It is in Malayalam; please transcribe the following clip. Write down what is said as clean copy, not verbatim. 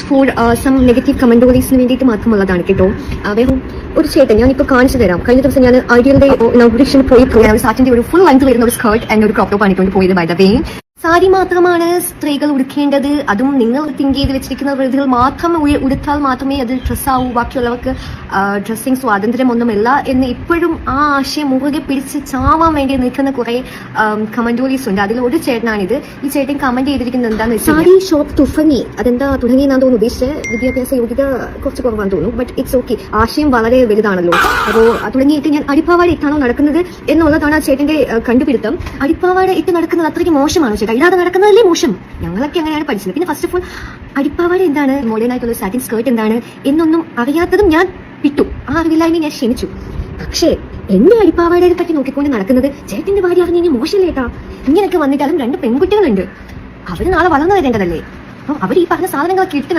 ഫോർ സം നെഗറ്റീവ് കമന്റോറീസിന് വേണ്ടിയിട്ട് മാത്രമുള്ളതാണ് കേട്ടോ. വേറെ ഒരു ചേട്ടൻ ഞാനിപ്പോൾ കാണിച്ചു തരാം. കഴിഞ്ഞ ദിവസം ഞാൻ ഐഡിയലിന്റെ ഇനോഗ്രേഷൻ പോയപ്പോൾ ഞാൻ സാറ്റിന്റെ ഒരു ഫുൾ ലെങ്ത് വരുന്ന ഒരു സ്കേർട്ട് ആൻഡ് ഒരു ക്രോപ്പ് ടോപ്പ് ആണിക്കൊണ്ട് പോയത്. ബൈ ദ വേ, സാരി മാത്രമാണ് സ്ത്രീകൾ ഉടുക്കേണ്ടത്. അതും നിങ്ങൾ തിങ്ക് ചെയ്ത് വെച്ചിരിക്കുന്ന രീതികൾ മാത്രം ഉടുത്താൽ മാത്രമേ അത് ഡ്രസ്സാവൂ. ബാക്കിയുള്ളവർക്ക് ഡ്രസ്സിങ് സ്വാതന്ത്ര്യമൊന്നുമില്ല എന്ന് ഇപ്പോഴും ആ ആശയം മുറുകെ പിടിച്ച് ചാവാൻ വേണ്ടി നിൽക്കുന്ന കുറെ കമന്റോറീസ് ഉണ്ട്. അതിൽ ഒരു ചേട്ടനാണിത്. ഈ ചേട്ടൻ കമന്റ് ചെയ്തിരിക്കുന്നത് എന്താണെന്ന് വെച്ചാൽ, സാരി ഷോപ്പ് തുടങ്ങി. അതെന്താ തുടങ്ങിയെന്നാണ് തോന്നുന്നു ഉദ്ദേശിച്ചത്. വിദ്യാഭ്യാസ യോഗ്യത കുറച്ച് കുറവാന്ന് തോന്നുന്നു. But it's okay. ആശയം വളരെ വലുതാണല്ലോ. അപ്പോൾ തുടങ്ങിയിട്ട് ഞാൻ അടിപ്പാവാട ഇട്ടാണോ നടക്കുന്നത് എന്നുള്ളതാണ് ആ ചേട്ടന്റെ കണ്ടുപിടുത്തം. അടിപ്പാവാട ഇട്ട് നടക്കുന്നത് അത്രയ്ക്ക് മോശമാണ് ചേട്ടാ. ഇല്ലാതെ നടക്കുന്നതല്ലേ മോശം. ഞങ്ങളൊക്കെ അങ്ങനെയാണ് പഠിച്ചത്. പിന്നെ ഫസ്റ്റ് ഓഫ് ഓൾ അടിപ്പാവാട എന്താണ്, മോഡേൺ ആയിട്ടുള്ള സാറ്റിൻ സ്കേർട്ട് എന്താണ് എന്നൊന്നും അറിയാത്തതും ഞാൻ വിട്ടു. ആ അറിവില്ലായ്മ ഞാൻ ക്ഷണിച്ചു. പക്ഷേ എന്റെ അടിപ്പാവാടയെ പറ്റി നോക്കിക്കൊണ്ട് നടക്കുന്നത് ചേട്ടന്റെ ഭാര്യ അറിഞ്ഞു കഴിഞ്ഞാൽ മോശമല്ലേട്ടാ. ഇങ്ങനെയൊക്കെ വന്നിട്ട് അതും 2 പെൺകുട്ടികളുണ്ട്. അവര് നാളെ വളർന്നു വരേണ്ടതല്ലേ. അപ്പം അവർ ഈ പറഞ്ഞ സാധനങ്ങളൊക്കെ ഇട്ട്